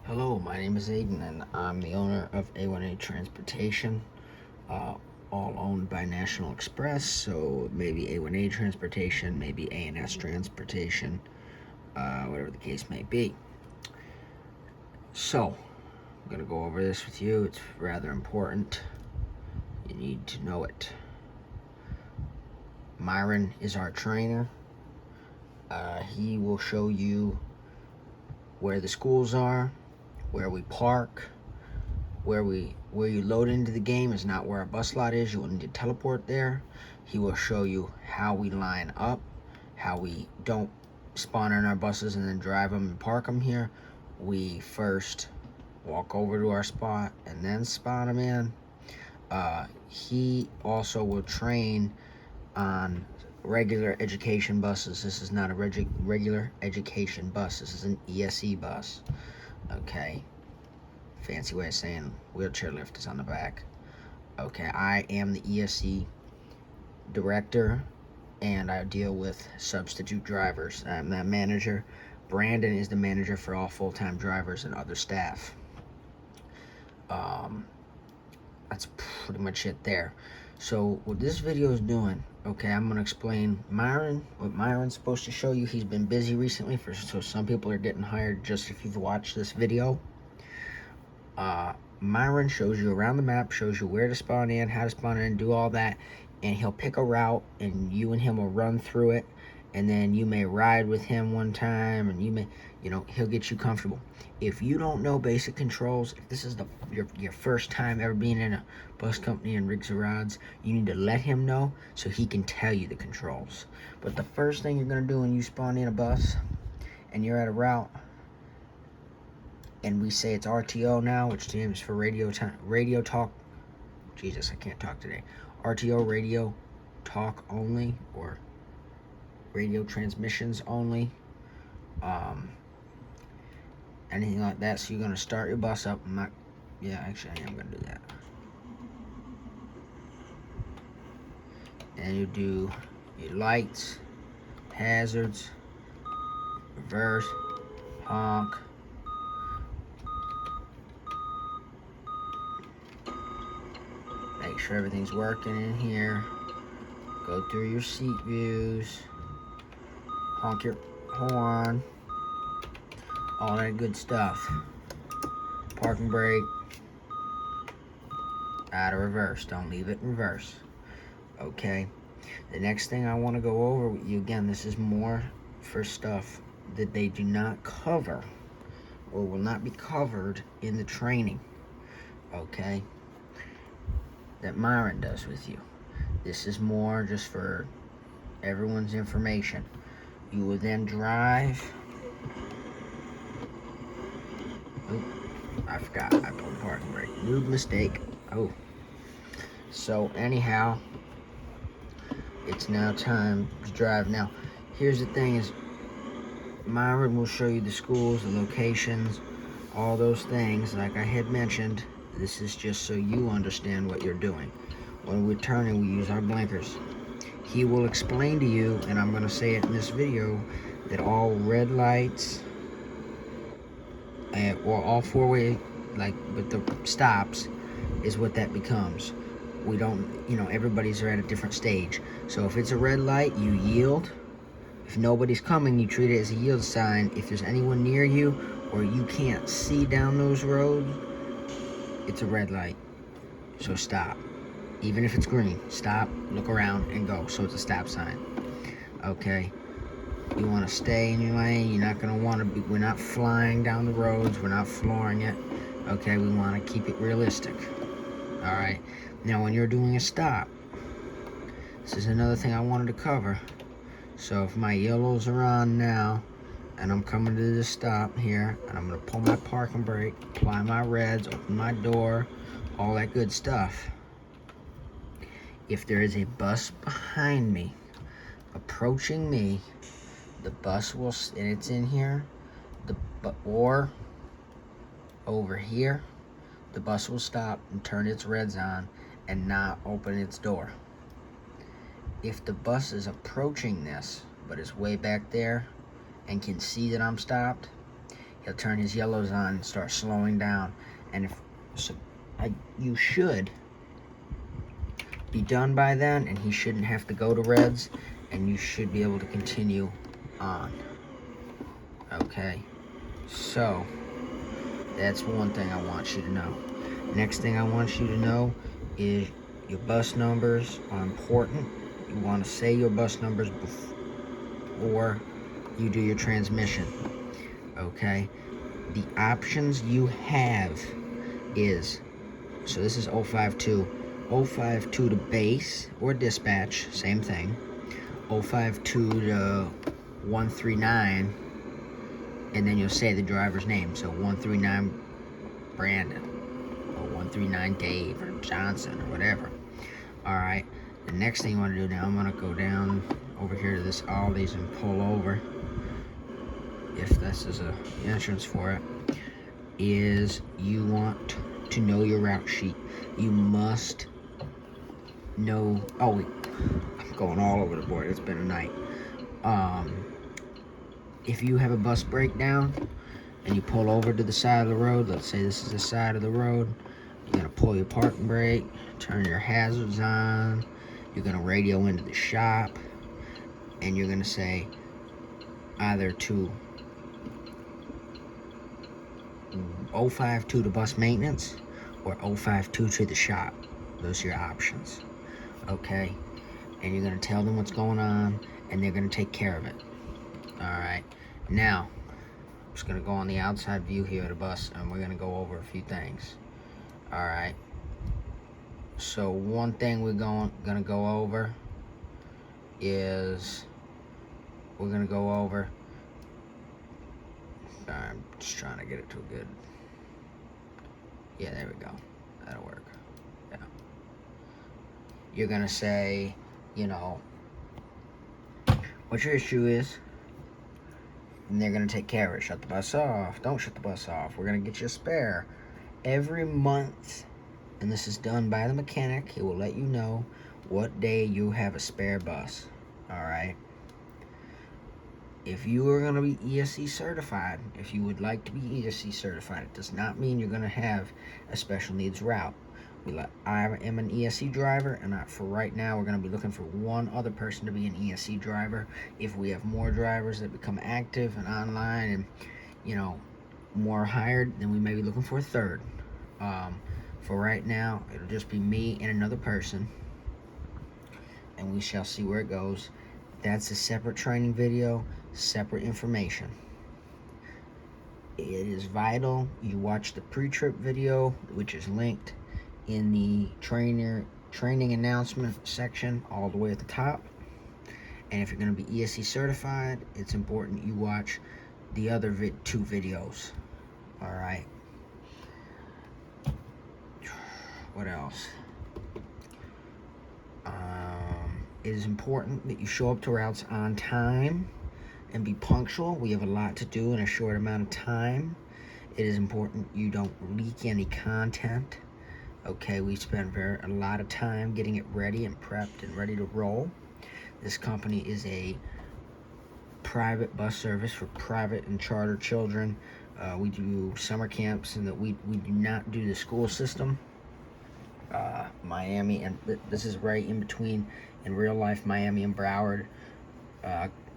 Hello, my name is Aiden, and I'm the owner of A1A Transportation, uh, all owned by National Express. So maybe A1A Transportation, maybe A&S Transportation, whatever the case may be. So I'm gonna go over this with you. It's rather important. You need to know it. Myron is our trainer. He will show you where the schools are, where we park, where you load into the game is not where our bus lot is. You will need to teleport there. He will show you how we line up, how we don't spawn in our buses and then drive them and park them here. We first walk over to our spot and then spawn them in. He also will train on regular education buses. This is not a regular education bus. This is an ESE bus. Okay. Fancy way of saying wheelchair lift is on the back. Okay, I am the ESE director and I deal with substitute drivers. I'm that manager. Brandon is the manager for all full-time drivers and other staff. That's pretty much it there. So what this video is doing, okay, I'm gonna explain what Myron's supposed to show you. He's been busy recently, so some people are getting hired just if you've watched this video. Myron shows you around the map, shows you where to spawn in, how to spawn in, do all that, and he'll pick a route, and you and him will run through it, and then you may ride with him one time, and he'll get you comfortable. If you don't know basic controls, if this is your first time ever being in a bus company and rigs and rods, you need to let him know so he can tell you the controls. But the first thing you're gonna do when you spawn in a bus and you're at a route, and we say it's RTO now, which stands for radio talk. Jesus, I can't talk today. RTO, radio talk only, or radio transmissions only. Anything like that. So you're gonna start your bus up. Actually, I am gonna do that. And you do your lights, hazards, reverse, honk. Make sure everything's working in here. Go through your seat views. Honk your horn. All that good stuff. Parking brake. Out of reverse. Don't leave it in reverse. Okay. The next thing I want to go over with you, again, this is more for stuff that they do not cover or will not be covered in the training. Okay. That Myron does with you. This is more just for everyone's information. You will then drive. Oh, I forgot. I pulled the parking brake. Noob mistake. Oh. So anyhow, it's now time to drive. Now, here's the thing is, Myron will show you the schools, the locations, all those things. Like I had mentioned, this is just so you understand what you're doing. When we're turning, we use our blinkers. He will explain to you, and I'm going to say it in this video, that all red lights, or all four-way, like with the stops, is what that becomes. We don't, everybody's at a different stage. So if it's a red light, you yield. If nobody's coming, you treat it as a yield sign. If there's anyone near you or you can't see down those roads, it's a red light. So stop. Even if it's green, stop, look around, and go. So it's a stop sign. Okay? You want to stay in your lane. You're not going to want to be, we're not flying down the roads. We're not flooring it. Okay? We want to keep it realistic. All right? Now, when you're doing a stop, this is another thing I wanted to cover. So if my yellows are on now, and I'm coming to the stop here, and I'm going to pull my parking brake, apply my reds, open my door, all that good stuff. If there is a bus behind me, approaching me, the bus will, and it's in here, or over here, the bus will stop and turn its reds on and not open its door. If the bus is approaching this, but is way back there, and can see that I'm stopped, he'll turn his yellows on and start slowing down. And if so, you should be done by then, and he shouldn't have to go to reds, and you should be able to continue on. Okay, so that's one thing I want you to know. Next thing I want you to know is your bus numbers are important. You want to say your bus numbers before you do your transmission. Okay, the options you have is, so this is 052. 052 to base or dispatch, same thing. 052 to 139, and then you'll say the driver's name. So 139 Brandon, or 139 Dave, or Johnson, or whatever. Alright, the next thing you want to do now, I'm going to go down over here to this Aldi's and pull over, if this is a entrance for it, is you want to know your route sheet. You must know, oh wait, I'm going all over the board, it's been a night. If you have a bus breakdown and you pull over to the side of the road, let's say this is the side of the road, you're going to pull your parking brake, turn your hazards on, you're going to radio into the shop, and you're going to say either to 052 to bus maintenance or 052 to the shop. Those are your options. Okay, and you're going to tell them what's going on, and they're going to take care of it. Alright, now I'm just going to go on the outside view here of the bus, and we're going to go over a few things. Alright, so one thing we're going to go over is, we're going to go over, I'm just trying to get it to a good, yeah, there we go, that'll work. Yeah, you're going to say, you know, what your issue is, and they're going to take care of it. Shut the bus off, don't shut the bus off, we're going to get you a spare. Every month, and this is done by the mechanic, he will let you know what day you have a spare bus. Alright, if you are going to be ESC certified, if you would like to be ESC certified, it does not mean you're going to have a special needs route. I am an ESC driver, and for right now we're going to be looking for one other person to be an ESC driver. If we have more drivers that become active and online, and you know, more hired, then we may be looking for a third. For right now, it'll just be me and another person, and we shall see where it goes. That's a separate training video, separate information. It is vital you watch the pre-trip video, which is linked in the training announcement section all the way at the top. And if you're going to be ESC certified, it's important you watch the other two videos. Alright, what else? It is important that you show up to routes on time and be punctual. We have a lot to do in a short amount of time. It is important you don't leak any content. Okay, we spent a lot of time getting it ready and prepped and ready to roll. This company is a private bus service for private and charter children. We do summer camps, and that we do not do the school system. Miami, and this is right in between, in real life, Miami and Broward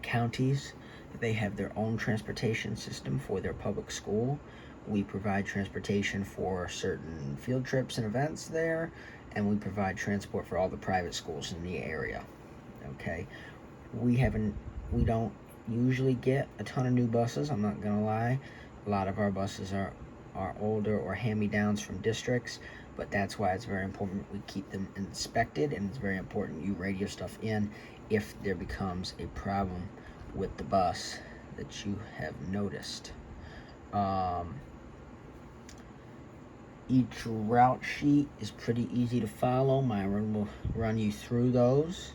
counties. They have their own transportation system for their public school. We provide transportation for certain field trips and events there, and we provide transport for all the private schools in the area. Okay, we don't usually get a ton of new buses, I'm not gonna lie. A lot of our buses are older or hand-me-downs from districts, but that's why it's very important we keep them inspected, and it's very important you radio stuff in if there becomes a problem with the bus that you have noticed. Each route sheet is pretty easy to follow. Myron will run you through those.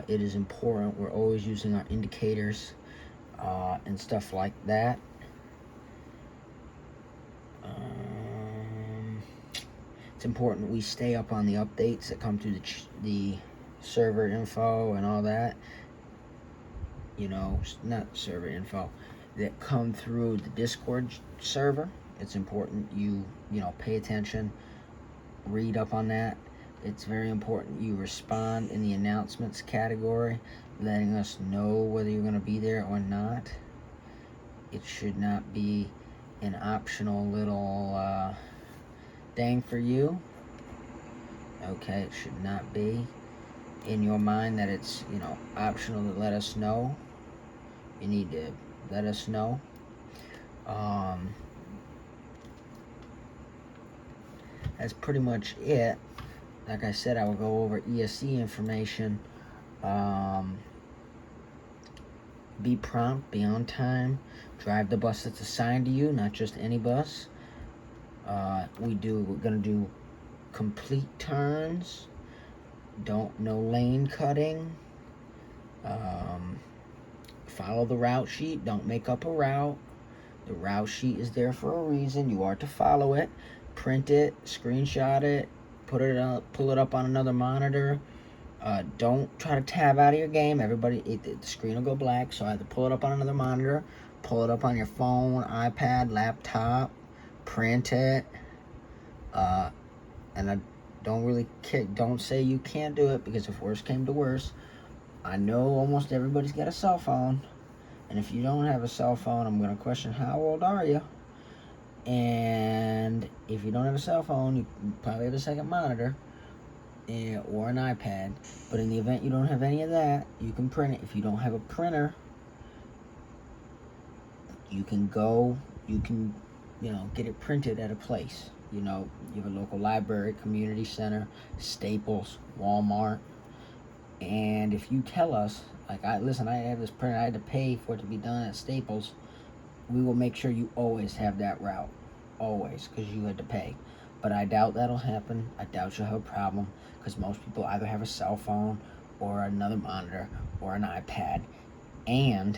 It is important we're always using our indicators and stuff like that. It's important we stay up on the updates that come through the server info and all that. You know, not server info, that come through the Discord server. It's important you pay attention, read up on that. It's very important you respond in the announcements category, letting us know whether you're going to be there or not. It should not be an optional little thing for you. Okay, it should not be in your mind that it's optional to let us know. You need to let us know. That's pretty much it. Like I said, I will go over ESC information. Be prompt, be on time, drive the bus that's assigned to you, not just any bus. We're gonna do complete turns. No lane cutting. Follow the route sheet. Don't make up a route. The route sheet is there for a reason. You are to follow it. Print it, screenshot it, pull it up on another monitor. Don't try to tab out of your game. The screen will go black, so either pull it up on another monitor, pull it up on your phone, iPad, laptop, print it. And I don't say you can't do it, because if worse came to worse, I know almost everybody's got a cell phone, and if you don't have a cell phone, I'm going to question how old are you. And if you don't have a cell phone, you probably have a second monitor or an iPad. But in the event you don't have any of that, you can print it. If you don't have a printer, you can get it printed at a place. You have a local library, community center, Staples, Walmart. And if you tell us, like, I have this printer, I had to pay for it to be done at Staples, we will make sure you always have that route. Always, because you had to pay. But I doubt that'll happen. I doubt you'll have a problem, because most people either have a cell phone or another monitor or an iPad. And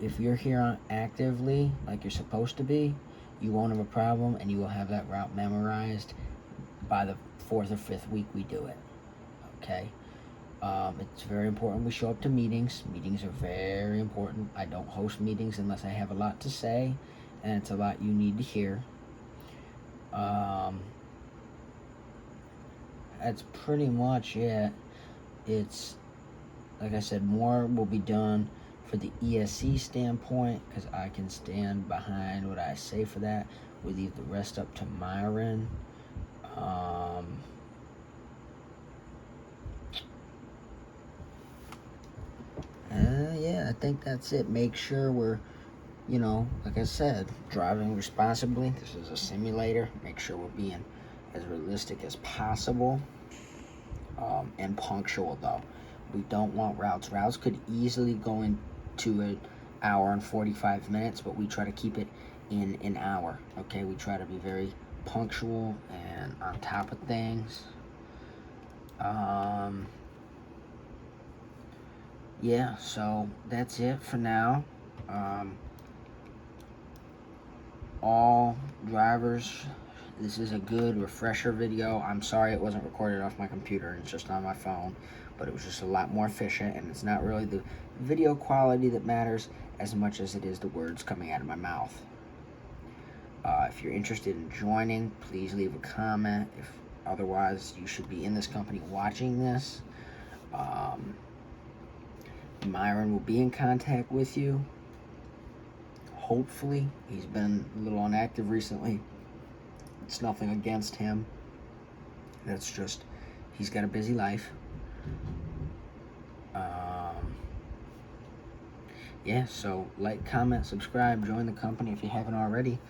if you're here actively, like you're supposed to be, you won't have a problem, and you will have that route memorized by the 4th or 5th week we do it. Okay? It's very important we show up to meetings. Meetings are very important. I don't host meetings unless I have a lot to say, and it's a lot you need to hear. That's pretty much it. It's, like I said, more will be done for the ESC standpoint, because I can stand behind what I say for that. We leave the rest up to Myron. Yeah, I think that's it. Make sure we're, like I said, driving responsibly. This is a simulator. Make sure we're being as realistic as possible. And punctual, though. We don't want routes. Routes could easily go into an hour and 45 minutes, but we try to keep it in an hour. Okay, we try to be very punctual and on top of things. Yeah, so that's it for now. All drivers, this is a good refresher video. I'm sorry it wasn't recorded off my computer, it's just on my phone, but it was just a lot more efficient, and it's not really the video quality that matters as much as it is the words coming out of my mouth. If you're interested in joining, please leave a comment. If otherwise, you should be in this company watching this. Myron will be in contact with you. Hopefully. He's been a little inactive recently. It's nothing against him. That's just, he's got a busy life. Yeah, so like, comment, subscribe, join the company if you haven't already.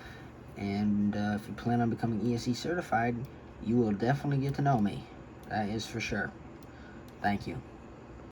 And if you plan on becoming ESC certified, you will definitely get to know me. That is for sure. Thank you.